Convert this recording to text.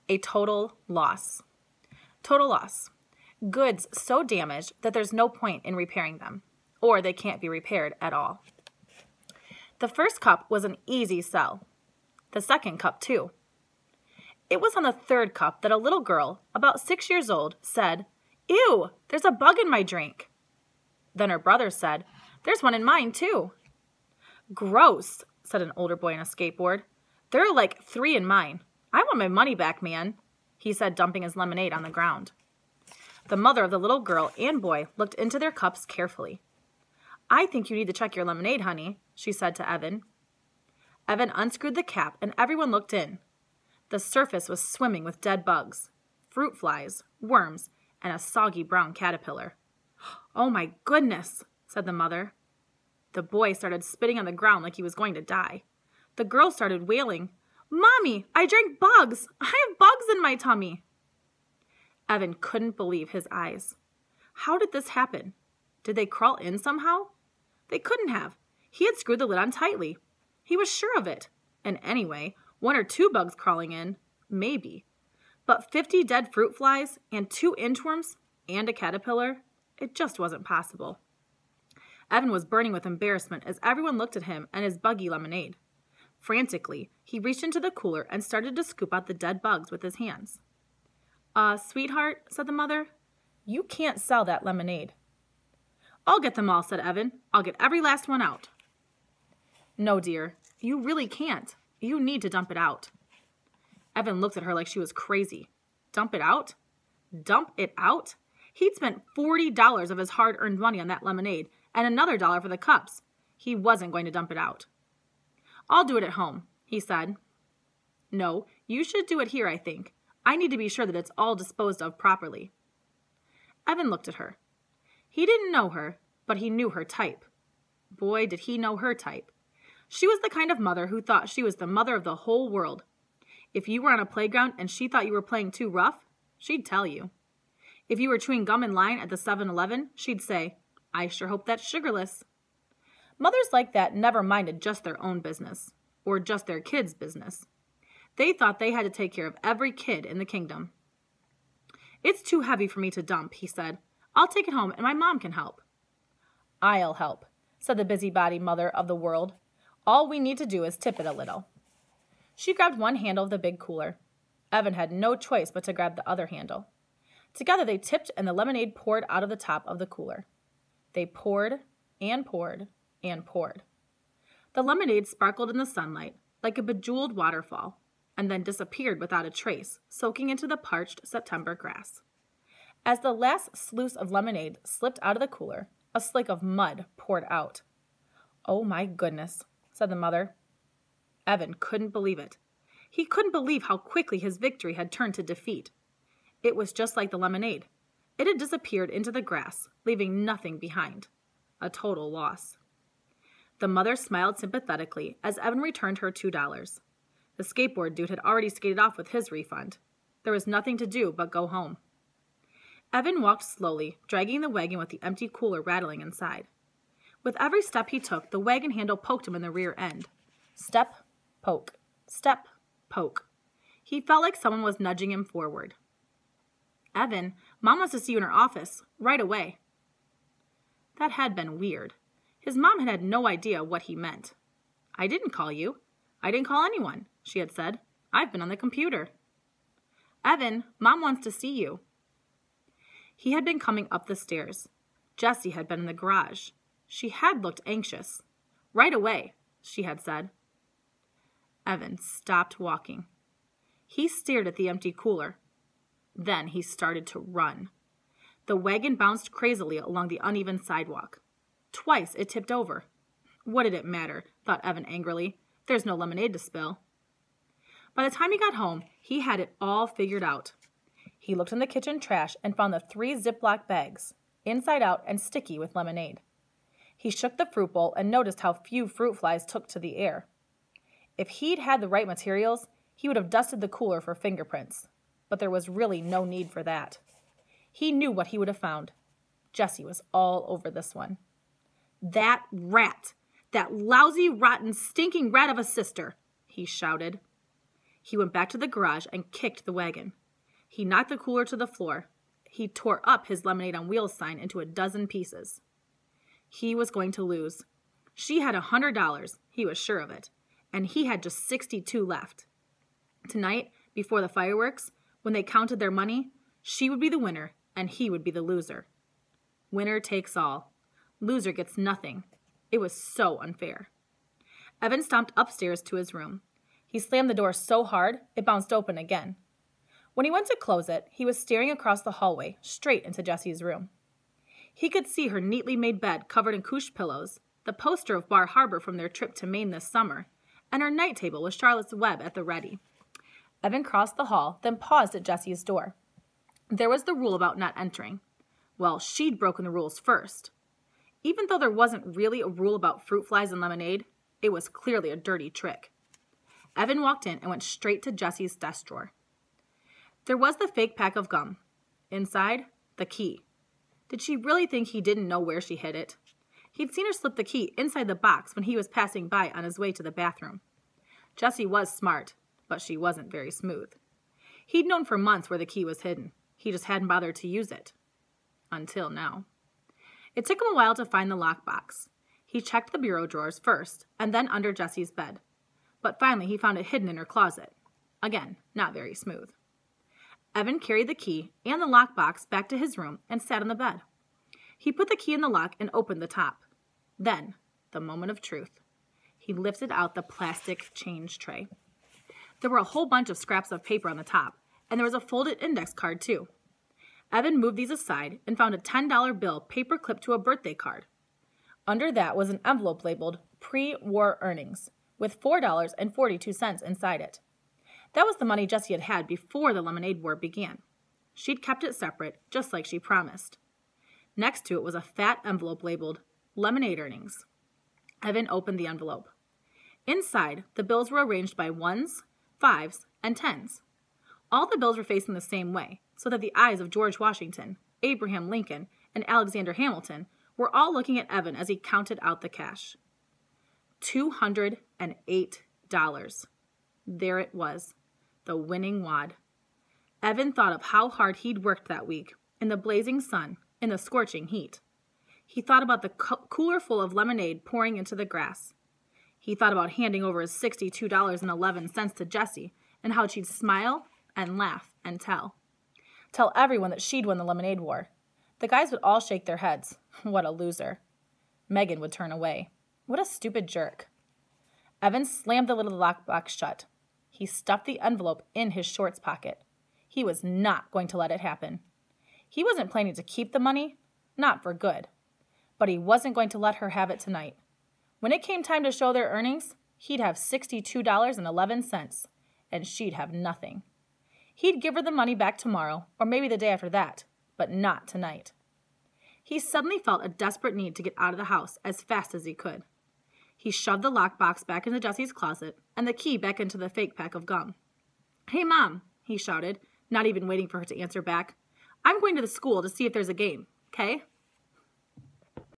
A total loss. Total loss. Goods so damaged that there's no point in repairing them, or they can't be repaired at all. The first cup was an easy sell. The second cup, too. It was on the third cup that a little girl, about 6 years old, said, "Ew, there's a bug in my drink." Then her brother said, "There's one in mine, too." "Gross," said an older boy on a skateboard. "There are like 3 in mine. I want my money back, man," he said, dumping his lemonade on the ground. The mother of the little girl and boy looked into their cups carefully. "I think you need to check your lemonade, honey," she said to Evan. Evan unscrewed the cap and everyone looked in. The surface was swimming with dead bugs, fruit flies, worms, and a soggy brown caterpillar. "Oh my goodness," said the mother. The boy started spitting on the ground like he was going to die. The girl started wailing, "Mommy, I drank bugs. I have bugs in my tummy." Evan couldn't believe his eyes. How did this happen? Did they crawl in somehow? They couldn't have. He had screwed the lid on tightly. He was sure of it. And anyway, 1 or 2 bugs crawling in, maybe. But 50 dead fruit flies and 2 inchworms and a caterpillar, it just wasn't possible. Evan was burning with embarrassment as everyone looked at him and his buggy lemonade. Frantically, he reached into the cooler and started to scoop out the dead bugs with his hands. Sweetheart," said the mother, "you can't sell that lemonade." "I'll get them all," said Evan. "I'll get every last one out." "No, dear, you really can't. You need to dump it out." Evan looked at her like she was crazy. Dump it out? Dump it out? He'd spent $40 of his hard-earned money on that lemonade and another $1 for the cups. He wasn't going to dump it out. "I'll do it at home," he said. "No, you should do it here, I think. I need to be sure that it's all disposed of properly." Evan looked at her. He didn't know her, but he knew her type. Boy, did he know her type. She was the kind of mother who thought she was the mother of the whole world. If you were on a playground and she thought you were playing too rough, she'd tell you. If you were chewing gum in line at the 7-Eleven, she'd say, "I sure hope that's sugarless." Mothers like that never minded just their own business, or just their kids' business. They thought they had to take care of every kid in the kingdom. "It's too heavy for me to dump," he said. "I'll take it home and my mom can help." "I'll help," said the busybody mother of the world. "All we need to do is tip it a little." She grabbed one handle of the big cooler. Evan had no choice but to grab the other handle. Together they tipped and the lemonade poured out of the top of the cooler. They poured and poured and poured. The lemonade sparkled in the sunlight like a bejeweled waterfall, and then disappeared without a trace, soaking into the parched September grass. As the last sluice of lemonade slipped out of the cooler, a slake of mud poured out. "Oh my goodness," said the mother. Evan couldn't believe it. He couldn't believe how quickly his victory had turned to defeat. It was just like the lemonade. It had disappeared into the grass, leaving nothing behind. A total loss. The mother smiled sympathetically as Evan returned her $2. The skateboard dude had already skated off with his refund. There was nothing to do but go home. Evan walked slowly, dragging the wagon with the empty cooler rattling inside. With every step he took, the wagon handle poked him in the rear end. Step, poke, step, poke. He felt like someone was nudging him forward. "Evan, Mom wants to see you in her office, right away." That had been weird. His mom had no idea what he meant. "I didn't call you. I didn't call anyone," she had said. "I've been on the computer." "Evan, Mom wants to see you." He had been coming up the stairs. Jessie had been in the garage. She had looked anxious. "Right away," she had said. Evan stopped walking. He stared at the empty cooler. Then he started to run. The wagon bounced crazily along the uneven sidewalk. Twice it tipped over. What did it matter, thought Evan angrily. There's no lemonade to spill. By the time he got home, he had it all figured out. He looked in the kitchen trash and found the 3 Ziploc bags, inside out and sticky with lemonade. He shook the fruit bowl and noticed how few fruit flies took to the air. If he'd had the right materials, he would have dusted the cooler for fingerprints. But there was really no need for that. He knew what he would have found. Jessie was all over this one. "That rat! That lousy, rotten, stinking rat of a sister!" he shouted. He went back to the garage and kicked the wagon. He knocked the cooler to the floor. He tore up his Lemonade on Wheels sign into a dozen pieces. He was going to lose. She had $100, he was sure of it, and he had just 62 left. Tonight, before the fireworks, when they counted their money, she would be the winner and he would be the loser. Winner takes all. Loser gets nothing. It was so unfair. Evan stomped upstairs to his room. He slammed the door so hard, it bounced open again. When he went to close it, he was staring across the hallway, straight into Jessie's room. He could see her neatly made bed covered in couche pillows, the poster of Bar Harbor from their trip to Maine this summer, and her night table with Charlotte's Web at the ready. Evan crossed the hall, then paused at Jessie's door. There was the rule about not entering. Well, she'd broken the rules first. Even though there wasn't really a rule about fruit flies and lemonade, it was clearly a dirty trick. Evan walked in and went straight to Jessie's desk drawer. There was the fake pack of gum. Inside, the key. Did she really think he didn't know where she hid it? He'd seen her slip the key inside the box when he was passing by on his way to the bathroom. Jessie was smart, but she wasn't very smooth. He'd known for months where the key was hidden. He just hadn't bothered to use it. Until now. It took him a while to find the lockbox. He checked the bureau drawers first, and then under Jessie's bed. But finally he found it hidden in her closet. Again, not very smooth. Evan carried the key and the lockbox back to his room and sat on the bed. He put the key in the lock and opened the top. Then, the moment of truth. He lifted out the plastic change tray. There were a whole bunch of scraps of paper on the top, and there was a folded index card too. Evan moved these aside and found a $10 bill paper clipped to a birthday card. Under that was an envelope labeled Pre-War Earnings, with $4.42 inside it. That was the money Jessie had had before the Lemonade War began. She'd kept it separate, just like she promised. Next to it was a fat envelope labeled Lemonade Earnings. Evan opened the envelope. Inside, the bills were arranged by 1s, 5s, and 10s. All the bills were facing the same way, so that the eyes of George Washington, Abraham Lincoln, and Alexander Hamilton were all looking at Evan as he counted out the cash. $208. There it was, the winning wad. Evan thought of how hard he'd worked that week, in the blazing sun, in the scorching heat. He thought about the cooler full of lemonade pouring into the grass. He thought about handing over his $62.11 to Jessie and how she'd smile and laugh and tell everyone that she'd won the Lemonade War. The guys would all shake their heads. What a loser. Megan would turn away. What a stupid jerk. Evan slammed the lid of the lockbox shut. He stuffed the envelope in his shorts pocket. He was not going to let it happen. He wasn't planning to keep the money, not for good. But he wasn't going to let her have it tonight. When it came time to show their earnings, he'd have $62.11, and she'd have nothing. He'd give her the money back tomorrow, or maybe the day after that, but not tonight. He suddenly felt a desperate need to get out of the house as fast as he could. He shoved the lockbox back into Jessie's closet and the key back into the fake pack of gum. "Hey, Mom," he shouted, not even waiting for her to answer back. "I'm going to the school to see if there's a game, okay?"